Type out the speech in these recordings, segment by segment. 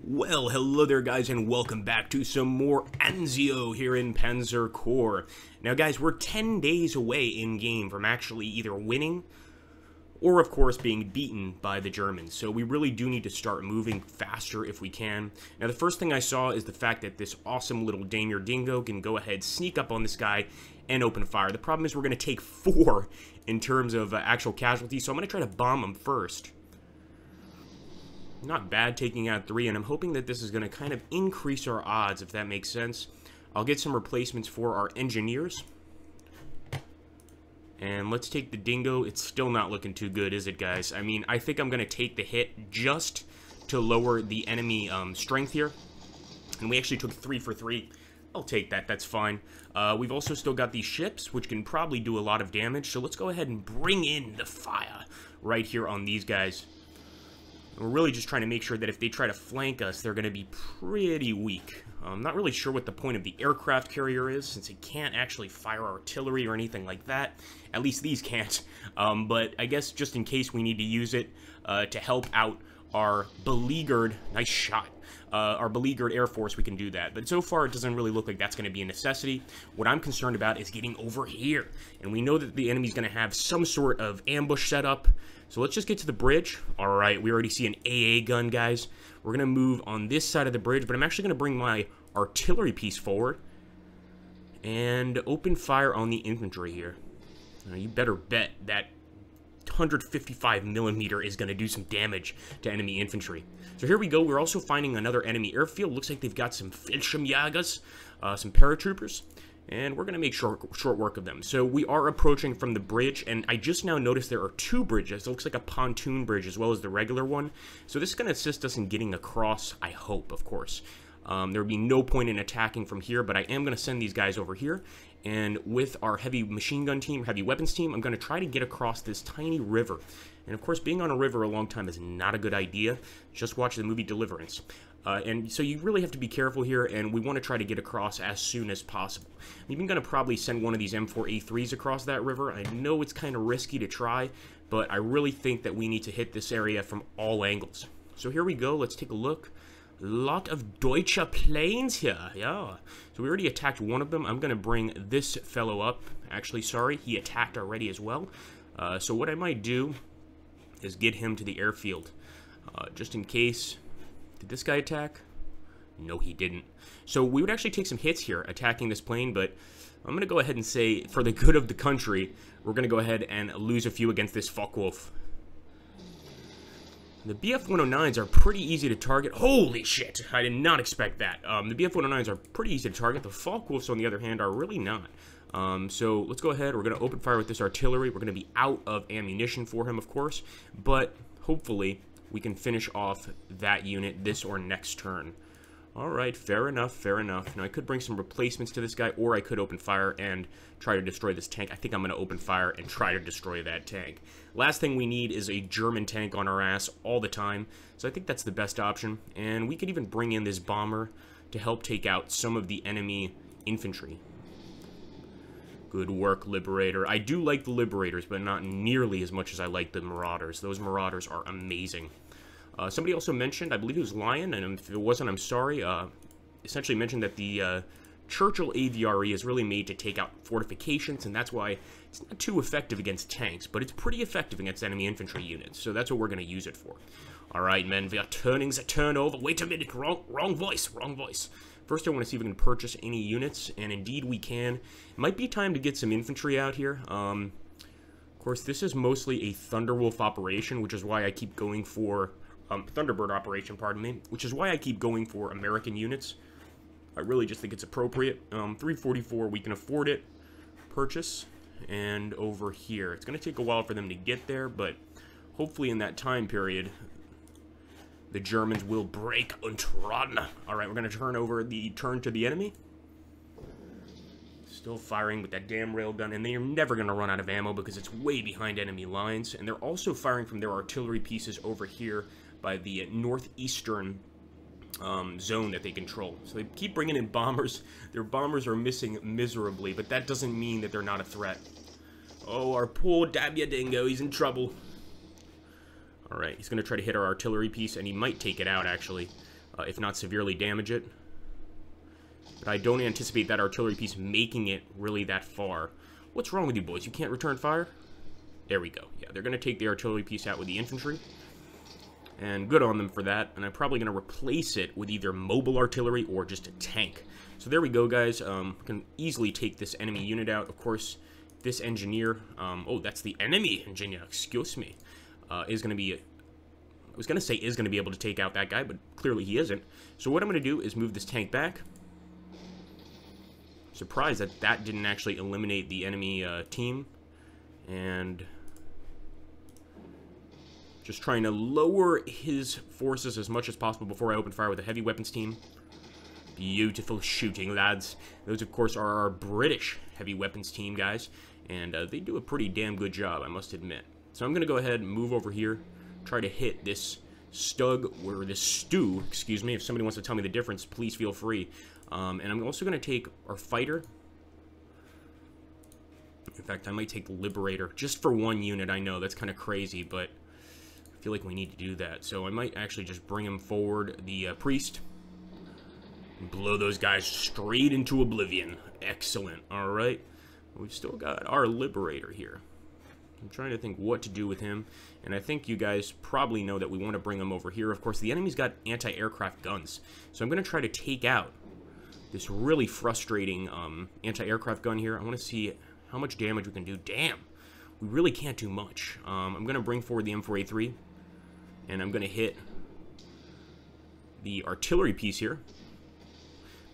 Well, hello there guys, and welcome back to some more Anzio here in Panzer Corps. Now guys, we're 10 days away in-game from actually either winning or, of course, being beaten by the Germans. So we really do need to start moving faster if we can. Now the first thing I saw is the fact that this awesome little Daimler Dingo can go ahead, sneak up on this guy, and open fire. The problem is we're going to take 4 in terms of actual casualties, so I'm going to try to bomb him first. Not bad taking out 3, and I'm hoping that this is going to kind of increase our odds, if that makes sense. I'll get some replacements for our engineers. And let's take the Dingo. It's still not looking too good, is it, guys? I mean, I think I'm going to take the hit just to lower the enemy strength here. And we actually took 3 for 3. I'll take that. That's fine. We've also still got these ships, which can probably do a lot of damage. So let's go ahead and bring in the fire right here on these guys. We're really just trying to make sure that if they try to flank us, they're going to be pretty weak. I'm not really sure what the point of the aircraft carrier is, since it can't actually fire artillery or anything like that. At least these can't. But I guess just in case we need to use it to help out our beleaguered... Nice shot. Our beleaguered Air Force, we can do that. But so far, it doesn't really look like that's going to be a necessity. What I'm concerned about is getting over here. And we know that the enemy's going to have some sort of ambush set up. So let's just get to the bridge. Alright, we already see an AA gun, guys. We're going to move on this side of the bridge, but I'm actually going to bring my artillery piece forward and open fire on the infantry here. Now, you better bet that 155 millimeter is going to do some damage to enemy infantry. So here we go. We're also finding another enemy airfield. Looks like they've got some Fallschirmjägers, some paratroopers. And we're going to make short work of them. So we are approaching from the bridge, and I just now noticed there are 2 bridges. It looks like a pontoon bridge as well as the regular one. So this is going to assist us in getting across, I hope, of course. There would be no point in attacking from here, but I am going to send these guys over here. And with our heavy machine gun team, heavy weapons team, I'm going to try to get across this tiny river. And of course, being on a river a long time is not a good idea. Just watch the movie Deliverance. And so you really have to be careful here, and we want to try to get across as soon as possible. I'm even going to probably send one of these M4A3s across that river. I know it's kind of risky to try, but I really think that we need to hit this area from all angles. So here we go. Let's take a look. A lot of Deutsche planes here. Yeah. So we already attacked one of them. I'm going to bring this fellow up. Actually, sorry, he attacked already as well. So what I might do is get him to the airfield, just in case. Did this guy attack? No, he didn't. So we would actually take some hits here attacking this plane, but I'm going to go ahead and say, for the good of the country, we're going to go ahead and lose a few against this Focke-Wulf. The BF-109s are pretty easy to target. Holy shit! I did not expect that. The BF-109s are pretty easy to target. The Focke-Wulfs, on the other hand, are really not. So let's go ahead. We're going to open fire with this artillery. We're going to be out of ammunition for him, of course, but hopefully we can finish off that unit this or next turn. Alright, fair enough, fair enough. Now, I could bring some replacements to this guy, or I could open fire and try to destroy this tank. I think I'm going to open fire and try to destroy that tank. Last thing we need is a German tank on our ass all the time, so I think that's the best option. And we could even bring in this bomber to help take out some of the enemy infantry. Good work, Liberator. I do like the Liberators, but not nearly as much as I like the Marauders. Those Marauders are amazing. Somebody also mentioned, I believe it was Lion, and if it wasn't, I'm sorry, essentially mentioned that the Churchill AVRE is really made to take out fortifications, and that's why it's not too effective against tanks, but it's pretty effective against enemy infantry units, so that's what we're going to use it for. Alright, men, we are turning the turnover. Wait a minute, wrong voice, wrong voice. First, I want to see if we can purchase any units, and indeed we can. It might be time to get some infantry out here. Of course, this is mostly a Thunderwolf operation, which is why I keep going for... Thunderbird operation, pardon me, which is why I keep going for American units. I really just think it's appropriate. 344, we can afford it. Purchase. And over here. It's going to take a while for them to get there, but hopefully in that time period, the Germans will break und run. Alright, we're going to turn to the enemy. Still firing with that damn railgun, and they are never going to run out of ammo because it's way behind enemy lines. And they're also firing from their artillery pieces over here by the northeastern zone that they control. So they keep bringing in bombers. Their bombers are missing miserably, but that doesn't mean that they're not a threat. Oh, our poor Dabya Dingo, he's in trouble. Alright, he's going to try to hit our artillery piece, and he might take it out, actually. if not severely damage it. But I don't anticipate that artillery piece making it really that far. What's wrong with you boys? You can't return fire? There we go. Yeah, they're going to take the artillery piece out with the infantry. And good on them for that. And I'm probably going to replace it with either mobile artillery or just a tank. So there we go, guys. Can easily take this enemy unit out. Of course, this engineer... oh, that's the enemy engineer. Excuse me. Is going to be... I was going to say is going to be able to take out that guy, but clearly he isn't. So what I'm going to do is move this tank back. Surprised that that didn't actually eliminate the enemy team. And just trying to lower his forces as much as possible before I open fire with a heavy weapons team. Beautiful shooting, lads. Those, of course, are our British heavy weapons team, guys. And they do a pretty damn good job, I must admit. So I'm going to go ahead and move over here. Try to hit this stug, or this stew, excuse me. If somebody wants to tell me the difference, please feel free. And I'm also going to take our fighter. In fact, I might take Liberator, just for one unit. I know, that's kind of crazy, but I feel like we need to do that. So I might actually just bring him forward, the Priest, and blow those guys straight into oblivion. Excellent. Alright. We've still got our Liberator here. I'm trying to think what to do with him, and I think you guys probably know that we want to bring him over here. Of course, the enemy's got anti-aircraft guns, so I'm going to try to take out this really frustrating anti-aircraft gun here. I want to see how much damage we can do. Damn, we really can't do much. I'm going to bring forward the M4A3, and I'm going to hit the artillery piece here.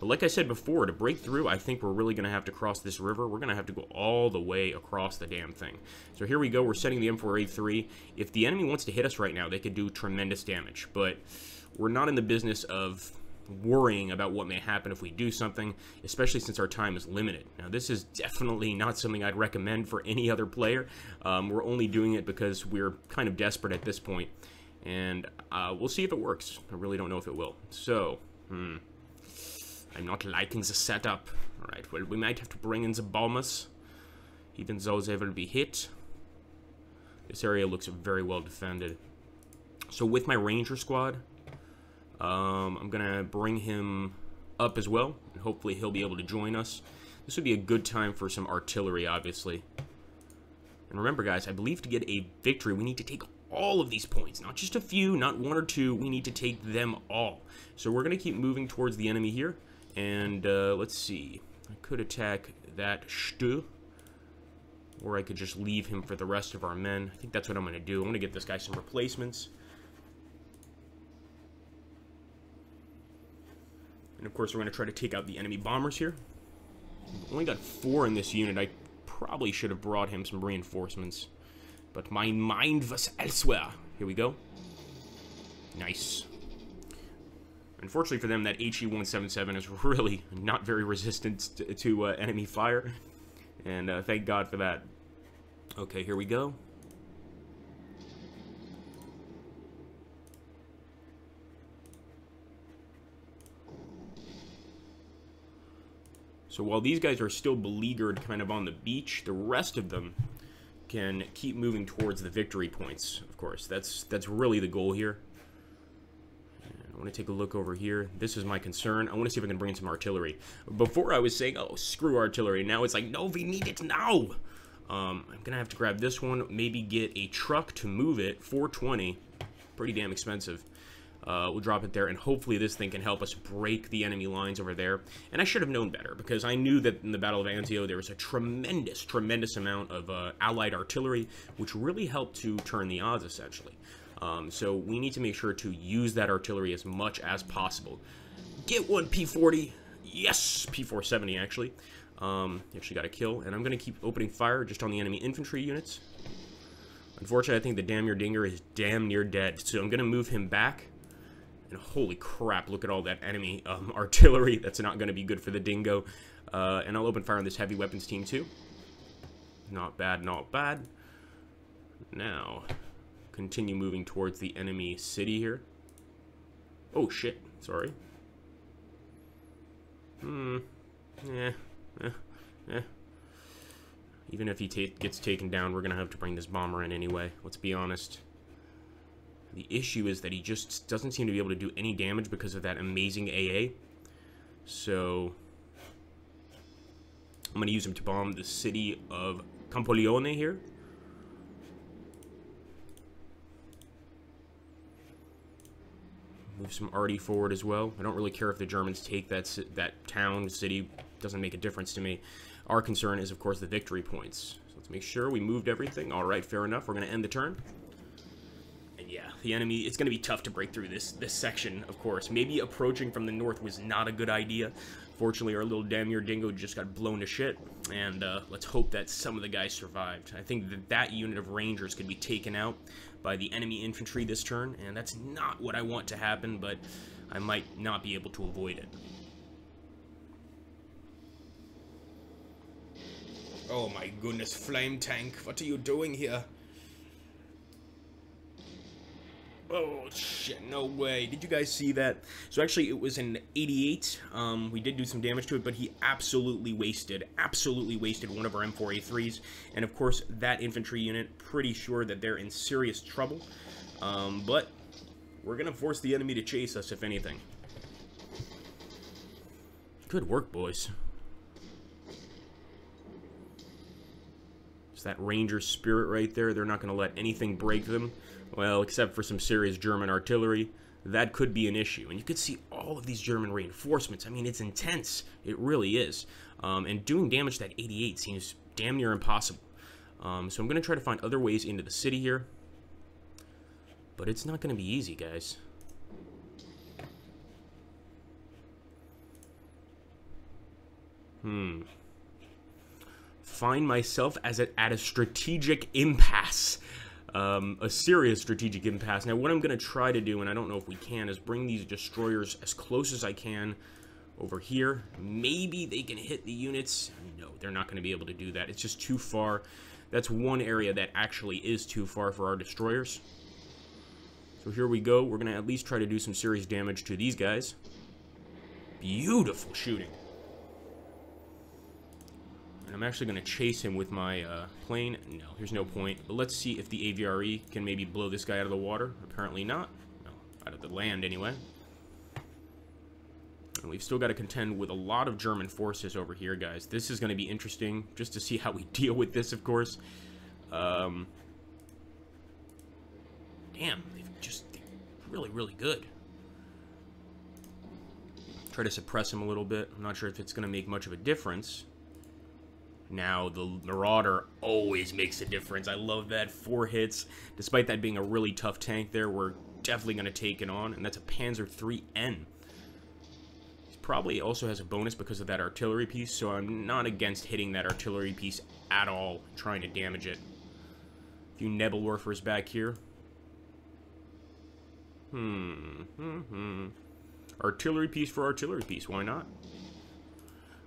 But like I said before, to break through, I think we're really going to have to cross this river. We're going to have to go all the way across the damn thing. So here we go. We're setting the M4A3. If the enemy wants to hit us right now, they could do tremendous damage. But we're not in the business of worrying about what may happen if we do something, especially since our time is limited. Now, this is definitely not something I'd recommend for any other player. We're only doing it because we're kind of desperate at this point. And we'll see if it works. I really don't know if it will. So, I'm not liking the setup. Alright, well, we might have to bring in the bombers, even though they will be hit. This area looks very well defended. So with my ranger squad, I'm going to bring him up as well, and hopefully he'll be able to join us. This would be a good time for some artillery, obviously. And remember, guys, I believe to get a victory, we need to take all of these points. Not just a few, not one or two. We need to take them all. So we're going to keep moving towards the enemy here. And let's see. I could attack that Stu, or I could just leave him for the rest of our men. I think that's what I'm going to do. I'm going to get this guy some replacements. And of course, we're going to try to take out the enemy bombers here. We've only got 4 in this unit. I probably should have brought him some reinforcements, but my mind was elsewhere. Here we go. Nice. Unfortunately for them, that HE-177 is really not very resistant to enemy fire. And thank God for that. Okay, here we go. So while these guys are still beleaguered kind of on the beach, the rest of them can keep moving towards the victory points, of course. That's really the goal here. I want to take a look over here. This is my concern. I want to see if I can bring in some artillery. Before I was saying, oh, screw artillery. Now it's like, no, we need it now. I'm going to have to grab this one, maybe get a truck to move it. 420. Pretty damn expensive. We'll drop it there, and hopefully this thing can help us break the enemy lines over there. And I should have known better, because I knew that in the Battle of Anzio, there was a tremendous, tremendous amount of allied artillery, which really helped to turn the odds, essentially. So we need to make sure to use that artillery as much as possible. Get one P40. Yes, P470 actually. Actually got a kill, and I'm going to keep opening fire just on the enemy infantry units. Unfortunately, I think the damn near dinger is damn near dead, so I'm going to move him back. And holy crap, look at all that enemy artillery. That's not going to be good for the dingo. And I'll open fire on this heavy weapons team too. Not bad, not bad. Now, continue moving towards the enemy city here. Oh shit, sorry. Even if he gets taken down, we're gonna have to bring this bomber in anyway. Let's be honest. The issue is that he just doesn't seem to be able to do any damage because of that amazing AA. So I'm going to use him to bomb the city of Campoleone here. Move some arty forward as well. I don't really care if the Germans take that town, city. Doesn't make a difference to me. Our concern is, of course, the victory points. So let's make sure we moved everything. All right, fair enough. We're going to end the turn. And yeah, the enemy, it's going to be tough to break through this section, of course. Maybe approaching from the north was not a good idea. Fortunately, our little damn dingo just got blown to shit. And let's hope that some of the guys survived. I think that unit of rangers could be taken out by the enemy infantry this turn. And that's not what I want to happen, but I might not be able to avoid it. Oh my goodness, flame tank, what are you doing here? Oh shit, no way. Did you guys see that? So actually it was an 88. We did do some damage to it, but he absolutely wasted one of our M4A3s. And of course, that infantry unit, pretty sure that they're in serious trouble. But we're gonna force the enemy to chase us, if anything. Good work, boys. It's that ranger spirit right there. They're not going to let anything break them. Well, except for some serious German artillery. That could be an issue. And you could see all of these German reinforcements. I mean, it's intense. It really is. And doing damage to that 88 seems damn near impossible. So I'm going to try to find other ways into the city here. But it's not going to be easy, guys. Find myself at a strategic impasse. A serious strategic impasse. Now, what I'm going to try to do, and I don't know if we can, is bring these destroyers as close as I can over here. Maybe they can hit the units. No, they're not going to be able to do that. It's just too far. That's one area that actually is too far for our destroyers. So here we go. We're going to at least try to do some serious damage to these guys. Beautiful shooting. And I'm actually going to chase him with my plane. No, there's no point. But let's see if the AVRE can maybe blow this guy out of the water. Apparently not. No, out of the land anyway. And we've still got to contend with a lot of German forces over here, guys. This is going to be interesting, just to see how we deal with this, of course. Damn, they're really, really good. Try to suppress him a little bit. I'm not sure if it's going to make much of a difference. Now, the Marauder always makes a difference. I love that. 4 hits. Despite that being a really tough tank there, we're definitely going to take it on. And that's a Panzer 3N. He probably also has a bonus because of that artillery piece, so I'm not against hitting that artillery piece at all, trying to damage it. A few Nebelwerfers back here. Artillery piece for artillery piece. Why not?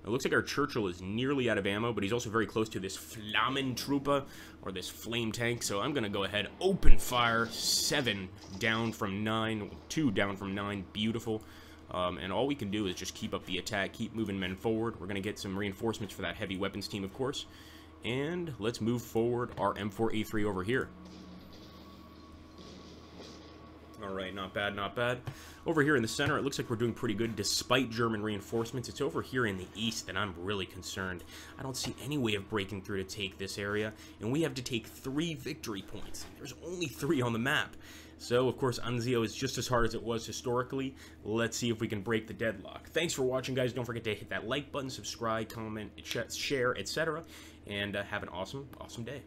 It looks like our Churchill is nearly out of ammo, but he's also very close to this Flammentruppe, or this flame tank, so I'm going to go ahead, open fire, 7 down from 9, 2 down from 9, beautiful. And all we can do is just keep up the attack, keep moving men forward. We're going to get some reinforcements for that heavy weapons team, of course. And let's move forward our M4A3 over here. Alright, not bad, not bad. Over here in the center, it looks like we're doing pretty good despite German reinforcements. It's over here in the east that I'm really concerned. I don't see any way of breaking through to take this area, and we have to take 3 victory points. There's only 3 on the map. So, of course, Anzio is just as hard as it was historically. Let's see if we can break the deadlock. Thanks for watching, guys. Don't forget to hit that like button, subscribe, comment, share, etc. And have an awesome, awesome day.